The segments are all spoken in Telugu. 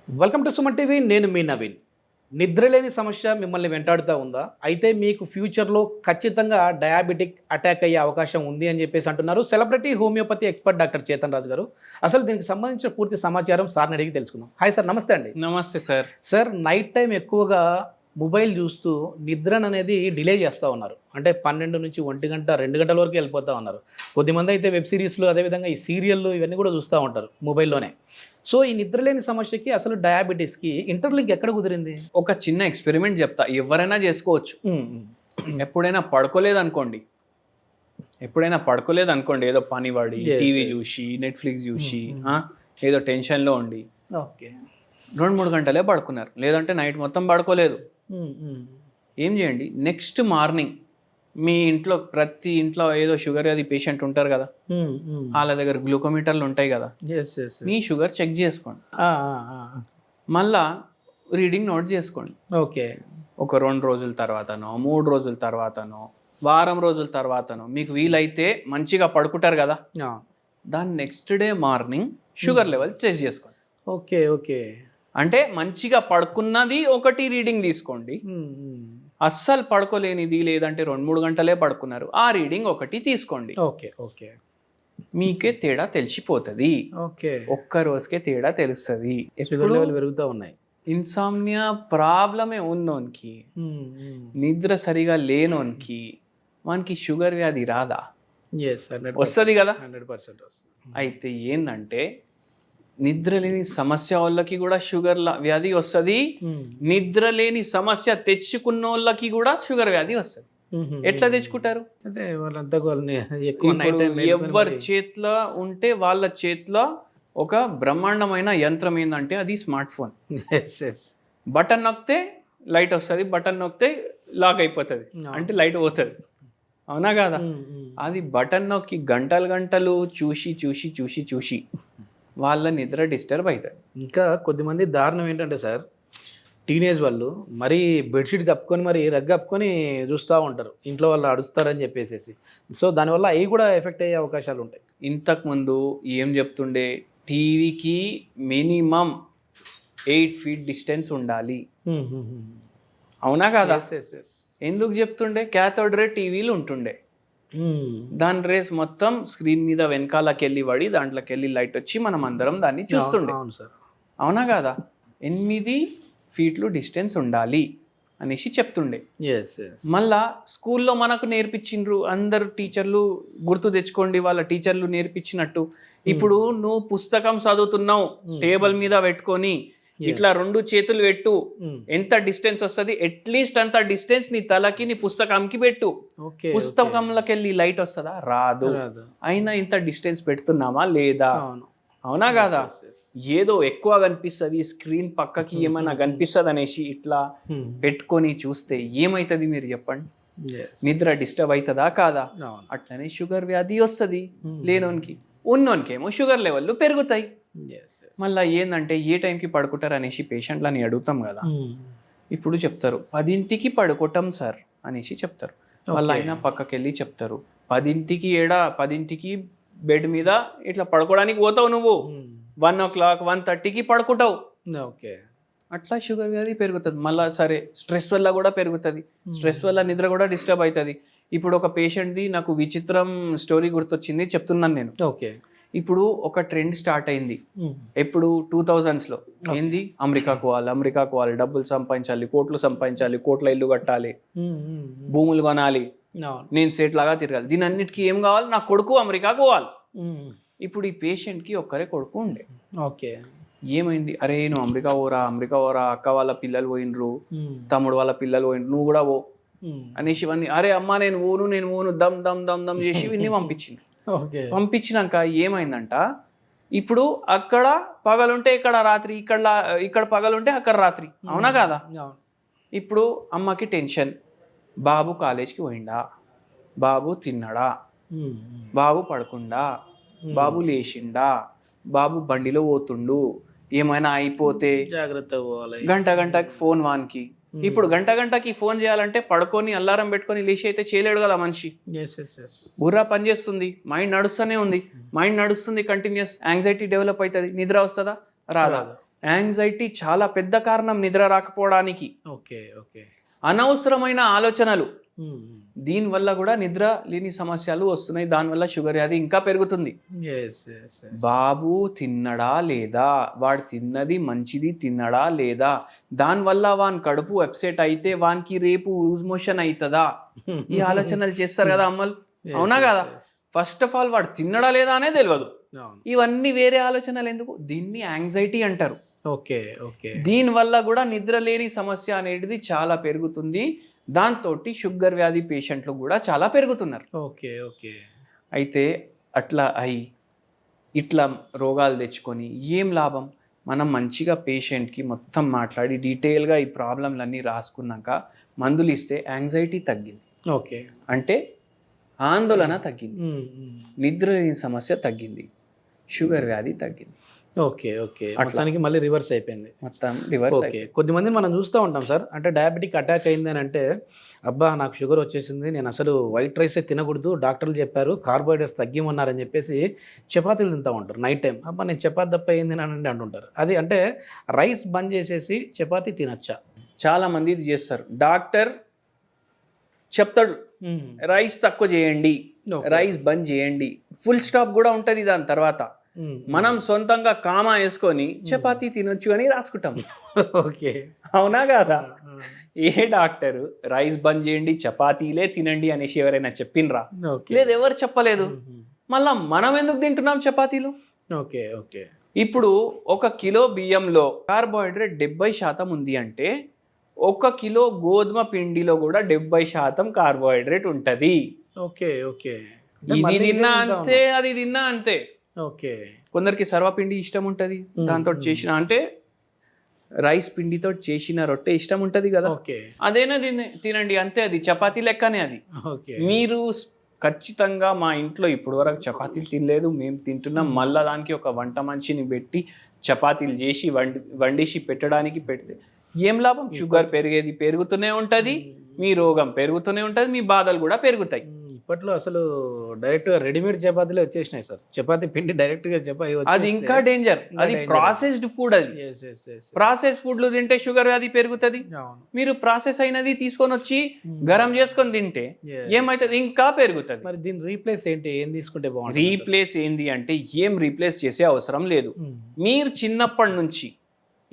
Welcome to Suman TV. నేను మీ నవీన్. నిద్రలేని సమస్య మిమ్మల్ని వెంటాడుతూ ఉందా? అయితే మీకు ఫ్యూచర్లో ఖచ్చితంగా డయాబెటిక్ అటాక్ అయ్యే అవకాశం ఉంది అని చెప్పేసి అంటున్నారు celebrity homeopathy expert doctor Chetan Raju గారు. అసలు దీనికి సంబంధించిన పూర్తి సమాచారం సార్ని అడిగి తెలుసుకుందాం. హాయ్ సార్, నమస్తే అండి. నమస్తే సార్. సార్, నైట్ టైం ఎక్కువగా మొబైల్ చూస్తూ నిద్రను అనేది డిలే చేస్తూ ఉన్నారు. అంటే 12 నుంచి 1 గంట 2 గంటల వరకు వెళ్ళిపోతూ ఉన్నారు. కొద్దిమంది అయితే వెబ్ సిరీస్లు, అదేవిధంగా ఈ సీరియళ్ళు ఇవన్నీ కూడా చూస్తూ ఉంటారు మొబైల్లోనే. సో ఈ నిద్రలేని సమస్యకి అసలు డయాబెటీస్కి ఇంటర్లింక్ ఎక్కడ కుదిరింది? ఒక చిన్న ఎక్స్పెరిమెంట్ చెప్తా, ఎవరైనా చేసుకోవచ్చు. ఎప్పుడైనా పడుకోలేదు అనుకోండి, ఏదో పని పడి టీవీ చూసి నెట్ఫ్లిక్స్ చూసి ఏదో టెన్షన్లో ఉండి ఓకే 2-3 గంటలే పడుకున్నారు, లేదంటే నైట్ మొత్తం పడుకోలేదు. ఏం చేయండి, నెక్స్ట్ మార్నింగ్ మీ ఇంట్లో ప్రతి ఇంట్లో ఏదో షుగర్ అది పేషెంట్ ఉంటారు కదా, వాళ్ళ దగ్గర గ్లూకోమీటర్లు ఉంటాయి కదా, మీ షుగర్ చెక్ చేసుకోండి. మళ్ళా రీడింగ్ నోట్ చేసుకోండి. ఓకే, ఒక 2 రోజుల తర్వాతనో 3 రోజుల తర్వాతనో వారం రోజుల తర్వాతనో మీకు వీలైతే మంచిగా పడుకుంటారు కదా, దాని next day morning sugar level check చేసుకోండి. ఓకే ఓకే అంటే మంచిగా పడుకున్నది ఒకటి రీడింగ్ తీసుకోండి, అస్సలు పడుకోలేనిది లేదంటే 2-3 గంటలే పడుకున్నారు ఆ రీడింగ్ ఒకటి తీసుకోండి. ఓకే ఓకే మీకే తేడా తెలిసిపోతుంది. ఓకే, ఒక్క రోజుకే తేడా తెలుస్తుంది. షుగర్ లెవెల్ పెరుగుతూ ఉన్నాయి. ఇన్సామ్నియా ప్రాబ్లమే ఉన్నోనికి, నిద్ర సరిగా లేనోనికి మనకి షుగర్ వ్యాధి రాదా? వస్తుంది కదా, 100% వస్తుంది. అయితే ఏంటంటే నిద్రలేని సమస్య వాళ్ళకి కూడా షుగర్ వ్యాధి వస్తుంది, నిద్రలేని సమస్య తెచ్చుకున్న వాళ్ళకి కూడా షుగర్ వ్యాధి వస్తుంది. ఎట్లా తెచ్చుకుంటారు? అంటే వాళ్ళంతా ఎవరి చేతిలో ఉంటే వాళ్ళ చేతిలో ఒక బ్రహ్మాండమైన యంత్రం ఏంటంటే అది స్మార్ట్ ఫోన్. బటన్ నొక్కితే లైట్ వస్తుంది, బటన్ నొక్కితే లాక్ అయిపోతుంది, అంటే లైట్ పోతుంది. అవునా కదా? అది బటన్ నొక్కి గంటలు చూసి చూసి చూసి చూసి వాళ్ళ నిద్ర డిస్టర్బ్ అవుతుంది. ఇంకా కొద్దిమంది దారుణం ఏంటంటే సార్, టీనేజ్ వాళ్ళు మరీ బెడ్షీట్ కప్పుకొని మరి రగ్గు కప్పుకొని చూస్తూ ఉంటారు, ఇంట్లో వాళ్ళు అడుస్తారని చెప్పేసి. సో దానివల్ల అవి కూడా ఎఫెక్ట్ అయ్యే అవకాశాలు ఉంటాయి. ఇంతకుముందు ఏం చెప్తుండే, టీవీకి మినిమం 8 feet డిస్టెన్స్ ఉండాలి. అవునా కదా? ఎందుకు చెప్తుండే? క్యాథోడ్ రే టీవీలు ఉంటుండే, దాని రేస్ మొత్తం స్క్రీన్ మీద వెనకాలకి వెళ్ళి పడి దాంట్లోకి వెళ్ళి లైట్ వచ్చి మనం అందరం దాన్ని చూస్తుండే. అవునా కదా? 8 feet డిస్టెన్స్ ఉండాలి అనేసి చెప్తుండే. మళ్ళా స్కూల్లో మనకు నేర్పించిండ్రు, అందరు టీచర్లు గుర్తు తెచ్చుకోండి, వాళ్ళ టీచర్లు నేర్పించినట్టు. ఇప్పుడు నువ్వు పుస్తకం చదువుతున్నావు, టేబుల్ మీద పెట్టుకొని ఇట్లా 2 చేతులు పెట్టు, ఎంత డిస్టెన్స్ వస్తుంది, అట్లీస్ట్ అంత డిస్టెన్స్ నీ తలకి నీ పుస్తకంకి పెట్టు. పుస్తకంలోకి వెళ్ళి లైట్ వస్తుందా? రాదు. అయినా ఇంత డిస్టెన్స్ పెడుతున్నామా లేదా? అవునా కాదా? ఏదో ఎక్కువ కనిపిస్తుంది, స్క్రీన్ పక్కకి ఏమైనా కనిపిస్తుంది అనేసి ఇట్లా పెట్టుకొని చూస్తే ఏమైతుంది మీరు చెప్పండి? నిద్ర డిస్టర్బ్ అవుతుందా కాదా? అట్లనే షుగర్ వ్యాధి వస్తుంది లేనోనికి. ఉన్నోనికేమో షుగర్ లెవెల్ పెరుగుతాయి. మళ్ళీ ఏంటంటే ఏ టైంకి పడుకుంటారు అనేసి పేషెంట్లని అడుగుతాం కదా, ఇప్పుడు చెప్తారు 10ంటికి పడుకోవటం సార్ అనేసి చెప్తారు. మళ్ళీ అయినా పక్కకి వెళ్ళి చెప్తారు 10ంటికి బెడ్ మీద ఇట్లా పడుకోవడానికి పోతావు, నువ్వు 1 o'clock 1:30కి పడుకుంటావు. ఓకే, అట్లా షుగర్ వ్యాధి పెరుగుతుంది. మళ్ళీ సరే, స్ట్రెస్ వల్ల కూడా పెరుగుతుంది, స్ట్రెస్ వల్ల నిద్ర కూడా డిస్టర్బ్ అవుతుంది. ఇప్పుడు ఒక పేషెంట్ది నాకు విచిత్రం స్టోరీ గుర్తొచ్చింది, చెప్తున్నాను నేను. ఓకే, ఇప్పుడు ఒక ట్రెండ్ స్టార్ట్ అయింది ఎప్పుడు 2000s ఏంది, అమెరికాకు వాళ్ళు డబ్బులు సంపాదించాలి, కోట్లు సంపాదించాలి, కోట్ల ఇల్లు కట్టాలి, భూములు కొనాలి, నేను సేట్ లాగా తిరగాలి, దీని అన్నిటికీ ఏం కావాలి, నా కొడుకు అమెరికాకు పోవాలి. ఇప్పుడు ఈ పేషెంట్కి ఒక్కరే కొడుకు ఉండే. ఓకే, ఏమైంది, అరే నువ్వు అమెరికా పోరా, అక్క వాళ్ళ పిల్లలు పోయినరు, తమ్ముడు వాళ్ళ పిల్లలు పోయినరు, నువ్వు కూడా పో అనేసి ఇవన్నీ, అరే అమ్మ నేను పోను దమ్ దమ్ దమ్ దమ్ చేసి ఇవన్నీ పంపించింది. పంపించినాక ఏమైందంట, ఇప్పుడు అక్కడ పగలుంటే ఇక్కడ రాత్రి, ఇక్కడ పగలుంటే అక్కడ రాత్రి. అవునా కాదా? ఇప్పుడు అమ్మకి టెన్షన్, బాబు కాలేజ్కి పోయిండా, బాబు తిన్నాడా, బాబు పడుకుండా, బాబు లేచిండా, బాబు బండిలో పోతుండు, ఏమైనా అయిపోతే జాగ్రత్త పోవాలి, గంటకి ఫోన్ వానికి. ఇప్పుడు గంటకి ఫోన్ చేయాలంటే పడుకొని అల్లారం పెట్టుకొని లేచి అయితే చేయలేడు కదా మనిషి. బుర్రా పనిచేస్తుంది, మైండ్ నడుస్తూనే ఉంది, మైండ్ నడుస్తుంది కంటిన్యూస్, యాంగ్జైటీ డెవలప్ అవుతుంది, నిద్ర వస్తుందా? రాదా? యాంగ్జైటీ చాలా పెద్ద కారణం నిద్ర రాకపోవడానికి. Okay okay. అనవసరమైన ఆలోచనలు, దీనివల్ల కూడా నిద్ర లేని సమస్యలు వస్తున్నాయి. దానివల్ల షుగర్ వ్యాధి ఇంకా పెరుగుతుంది. బాబు తిన్నడా లేదా, వాడు తిన్నది మంచిది తిన్నడా లేదా, దానివల్ల వాని కడుపు అప్సెట్ అయితే వానికి రేపు లూజ్ మోషన్ అవుతుందా, ఈ ఆలోచనలు చేస్తారు కదా అమ్మలు, అవునా కదా? ఫస్ట్ ఆఫ్ ఆల్ వాడు తిన్నడా లేదా అనే తెలియదు, ఇవన్నీ వేరే ఆలోచనలు ఎందుకు? దీన్ని యాంగ్జైటీ అంటారు. Okay okay. దీనివల్ల కూడా నిద్ర లేని సమస్య అనేది చాలా పెరుగుతుంది. దాంతో షుగర్ వ్యాధి పేషెంట్లు కూడా చాలా పెరుగుతున్నారు. Okay okay. అయితే అట్లా అయి ఇట్లా రోగాలు తెచ్చుకొని ఏం లాభం? మనం మంచిగా పేషెంట్కి మొత్తం మాట్లాడి డీటెయిల్గా ఈ ప్రాబ్లంలన్నీ రాసుకున్నాక మందులు ఇస్తే యాంగ్జైటీ తగ్గింది. ఓకే. అంటే ఆందోళన తగ్గింది, నిద్ర లేని సమస్య తగ్గింది, షుగర్ వ్యాధి తగ్గింది. Okay okay. మొత్తానికి మళ్ళీ రివర్స్ అయిపోయింది. మొత్తం రివర్స్. ఓకే. కొద్దిమందిని మనం చూస్తూ ఉంటాం సార్, అంటే డయాబెటిక్ అటాక్ అయింది అని అంటే, అబ్బా నాకు షుగర్ వచ్చేసింది, నేను అసలు వైట్ రైసే తినకూడదు, డాక్టర్లు చెప్పారు కార్బోహైడ్రేట్స్ తగ్గిమన్నారని చెప్పేసి చపాతీలు తింటూ ఉంటారు నైట్ టైం. అబ్బా నేను చపాతీ తప్ప ఏంది అని అంటుంటారు. అది అంటే రైస్ బంద్ చేసేసి చపాతీ తినచ్చా? చాలామంది ఇది చేస్తారు. డాక్టర్ చెప్తాడు రైస్ తక్కువ చేయండి, రైస్ బంద్ చేయండి, ఫుల్ స్టాప్ కూడా ఉంటుంది. దాని తర్వాత మనం సొంతంగా కామా వేసుకొని చపాతీ తినొచ్చు అని రాసుకుంటాం. ఓకే, అవునా కాదా? ఏ డాక్టర్ రైస్ బంద్ చేయండి చపాతీలే తినండి అనేసి ఎవరైనా చెప్పిండ్రా? లేదు, ఎవరు చెప్పలేదు. మళ్ళా మనం ఎందుకు తింటున్నాం చపాతీలు? Okay okay. ఇప్పుడు 1 కిలో బియ్యంలో కార్బోహైడ్రేట్ 70% ఉంది అంటే 1 కిలో గోధుమ పిండిలో కూడా 70% కార్బోహైడ్రేట్ ఉంటది. Okay okay. ఇది తిన్నా అంతే, అది తిన్నా అంతే. ఓకే. కొందరికి సర్వపిండి ఇష్టం ఉంటుంది, దాంతో చేసిన అంటే రైస్ పిండితో చేసిన రొట్టె ఇష్టం ఉంటుంది కదా, అదేనా తినండి అంతే. అది చపాతీ లెక్కనే అది. మీరు ఖచ్చితంగా మా ఇంట్లో ఇప్పుడు వరకు చపాతీలు తినలేదు, మేము తింటున్నాం. మళ్ళీ దానికి ఒక వంట మనిషిని పెట్టి చపాతీలు చేసి వండేసి పెట్టడానికి పెడితే ఏం లాభం? షుగర్ పెరిగేది పెరుగుతూనే ఉంటుంది, మీ రోగం పెరుగుతూనే ఉంటుంది, మీ బాధలు కూడా పెరుగుతాయి. ఇప్పట్లో అసలు డైరెక్ట్గా రెడీమేడ్ చపాతీలే వచ్చేసినాయి సార్. చపాతీ పిండి డైరెక్ట్గా అది ఇంకా డేంజర్. అది ప్రాసెస్డ్ ఫుడ్. అది ప్రాసెస్ ఫుడ్లు తింటే షుగర్ వ్యాధి పెరుగుతుంది. మీరు ప్రాసెస్ అయినది తీసుకొని వచ్చి గరం చేసుకొని తింటే ఏమైతుంది? ఇంకా పెరుగుతుంది. మరి దీని రీప్లేస్ ఏంటి? ఏం తీసుకుంటే బాగుంటుంది? రీప్లేస్ ఏంది అంటే ఏం రీప్లేస్ చేసే అవసరం లేదు. మీరు చిన్నప్పటి నుంచి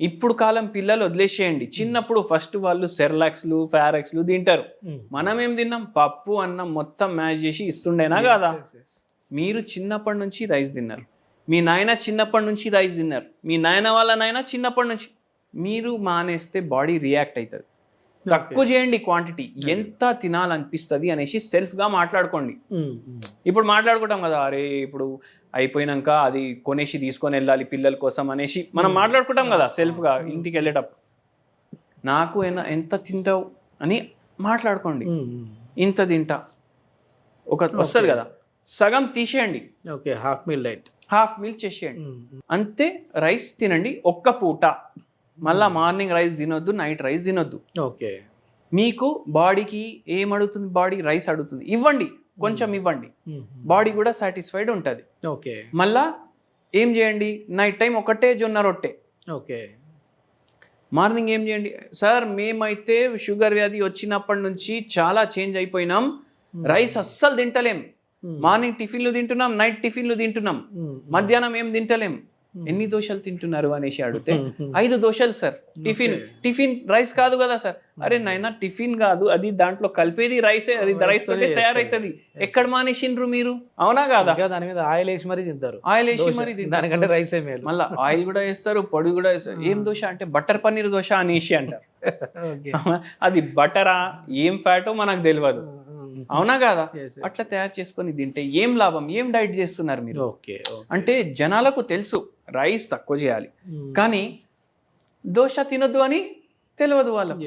ఇప్పుడు కాలం పిల్లలు వదిలేసేయండి. చిన్నప్పుడు ఫస్ట్ వాళ్ళు సెర్లాక్స్లు ఫారెక్స్లు తింటారు. మనం ఏం తిన్నాం? పప్పు అన్నం మొత్తం మ్యాచ్ చేసి ఇస్తుండేనా కాదా? మీరు చిన్నప్పటి నుంచి రైస్ తిన్నారు, మీ నాయన చిన్నప్పటి నుంచి రైస్ తిన్నారు, మీ నాయన వాళ్ళ నాయన చిన్నప్పటి నుంచి. మీరు మానేస్తే బాడీ రియాక్ట్ అవుతుంది. తక్కువ చేయండి క్వాంటిటీ, ఎంత తినాలనిపిస్తుంది అనేసి సెల్ఫ్గా మాట్లాడుకోండి. ఇప్పుడు మాట్లాడుకుంటాం కదా, అరే ఇప్పుడు అయిపోయినాక అది కొనేసి తీసుకొని వెళ్ళాలి పిల్లల కోసం అనేసి మనం మాట్లాడుకుంటాం కదా సెల్ఫ్గా ఇంటికి వెళ్ళేటప్పుడు. నాకు ఎంత తింటావు అని మాట్లాడుకోండి. ఇంత తింటా ఒక వస్తుంది కదా, సగం తీసేయండి. ఓకే, హాఫ్ మీల్ చేసేయండి అంతే. రైస్ తినండి ఒక్క పూట, మళ్ళా మార్నింగ్ రైస్ తినొద్దు, నైట్ రైస్ తినొద్దు. ఓకే. మీకు బాడీకి ఏం అడుగుతుంది? బాడీ రైస్ అడుగుతుంది, ఇవ్వండి, కొంచెం ఇవ్వండి, బాడీ కూడా సాటిస్ఫైడ్ ఉంటుంది. ఓకే. మళ్ళా ఏం చేయండి? నైట్ టైం ఒకటే జొన్న రొట్టె. ఓకే. మార్నింగ్ ఏం చేయండి? సార్ మేమైతే షుగర్ వ్యాధి వచ్చినప్పటి నుంచి చాలా చేంజ్ అయిపోయినాం, రైస్ అస్సలు తింటలేం, మార్నింగ్ టిఫిన్లు తింటున్నాం, నైట్ టిఫిన్లు తింటున్నాం, మధ్యాహ్నం ఏం తింటలేం. ఎన్ని దోశలు తింటున్నారు అనేసి అడిగితే 5 దోశలు సార్. టిఫిన్ రైస్ కాదు కదా సార్. అరే నాయనా, టిఫిన్ కాదు అది, దాంట్లో కలిపేది రైసే, అది రైస్ తోటే తయారైతుంది. ఎక్కడ మానేసిండ్రు మీరు? అవునా కాదా? దాని మీద ఆయిల్ వేసి మరీ తింటారు. ఆయిల్ వేసి మరీ దానికంటే రైసే మేలు. మళ్ళీ ఆయిల్ కూడా వేస్తారు, పొడి కూడా వేస్తారు. ఏం దోశ అంటే బటర్ పన్నీర్ దోశ అనేసి అంటారు. అది బటరా ఏం ఫ్యాటో మనకు తెలియదు. అవునా కాదా? అట్లా తయారు చేసుకొని తింటే ఏం లాభం? ఏం డైట్ చేస్తున్నారు మీరు? అంటే జనాలకు తెలుసు రైస్ తక్కువ చేయాలి, కానీ దోశ తినొద్దు అని తెలియదు వాళ్ళకు.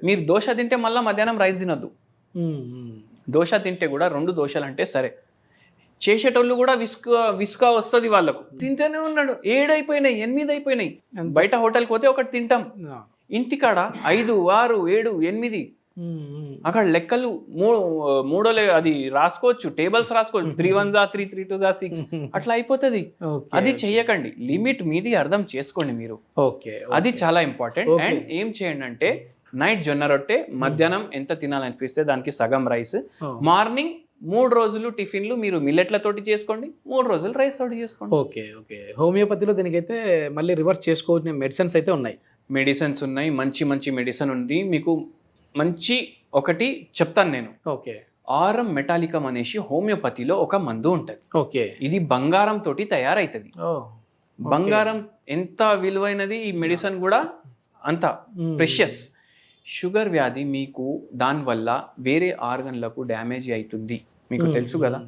మీరు దోశ తింటే మళ్ళీ మధ్యాహ్నం రైస్ తినొద్దు. దోశ తింటే కూడా 2 దోశలు అంటే సరే, చేసేటోళ్ళు కూడా విసుక వస్తుంది వాళ్ళకు. తింటూనే ఉన్నాడు, 7 అయిపోయినాయి, 8 అయిపోయినాయి. బయట హోటల్కి పోతే ఒకటి తింటాం, ఇంటికాడ 5, 6, 7, 8 అక్కడ లెక్కలు అది రాసుకోవచ్చు, టేబుల్స్ రాసుకోవచ్చు, 3 1 3 3 2 6 అట్లా అయిపోతుంది. అది చెయ్యకండి, లిమిట్ మీది అర్థం చేసుకోండి మీరు. ఓకే, అది చాలా ఇంపార్టెంట్. అండ్ ఏం చేయండి అంటే నైట్ జొన్న రొట్టె, మధ్యాహ్నం ఎంత తినాలనిపిస్తే దానికి సగం రైస్, మార్నింగ్ 3 రోజులు టిఫిన్లు మీరు మిల్లెట్లతోటి చేసుకోండి, 3 రోజులు రైస్ తోటి చేసుకోండి. Okay okay. హోమియోపతిలో దీనికైతే మళ్ళీ రివర్స్ చేసుకోవాల్సిన మెడిసిన్స్ అయితే ఉన్నాయి. మెడిసిన్స్ ఉన్నాయి, మంచి మంచి మెడిసిన్ ఉంది. మీకు మంచి ఒకటి చెప్తాను నేను. ఓకే. ఆరం మెటాలికం అనేసి హోమియోపతిలో ఒక మందు ఉంటుంది. ఓకే. ఇది బంగారం తోటి తయారైతుంది. బంగారం ఎంత విలువైనది, ఈ మెడిసిన్ కూడా అంత ప్రెషియస్. షుగర్ వ్యాధి మీకు దానివల్ల వేరే ఆర్గన్లకు డ్యామేజ్ అవుతుంది, మీకు తెలుసు కదా.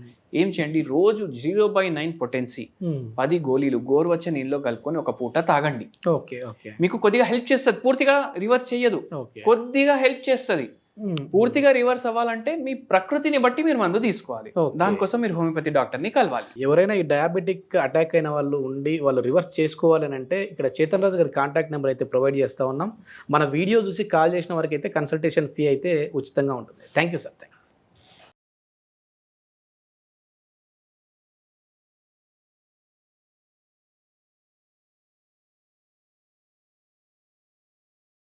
ఏం చేయండి, రోజు 0/9 పొటెన్సీ 10 గోళీలు గోరువెచ్చని నీళ్ళలో కలుపుకొని ఒక పూట తాగండి. Okay okay. మీకు కొద్దిగా హెల్ప్ చేస్తుంది, పూర్తిగా రివర్స్ చెయ్యదు, కొద్దిగా హెల్ప్ చేస్తుంది. పూర్తిగా రివర్స్ అవ్వాలంటే మీ ప్రకృతిని బట్టి మీరు మందు తీసుకోవాలి. దానికోసం మీరు హోమియోపతి డాక్టర్ని కలవాలి. ఎవరైనా ఈ డయాబెటిక్ అటాక్ అయిన వాళ్ళు ఉండి వాళ్ళు రివర్స్ చేసుకోవాలని అంటే ఇక్కడ చేతన్ రాజు గారి కాంటాక్ట్ నెంబర్ అయితే ప్రొవైడ్ చేస్తూ ఉన్నాం. మన వీడియో చూసి కాల్ చేసిన వారికి అయితే కన్సల్టేషన్ ఫీ అయితే ఉచితంగా ఉంటుంది. Thank you sir.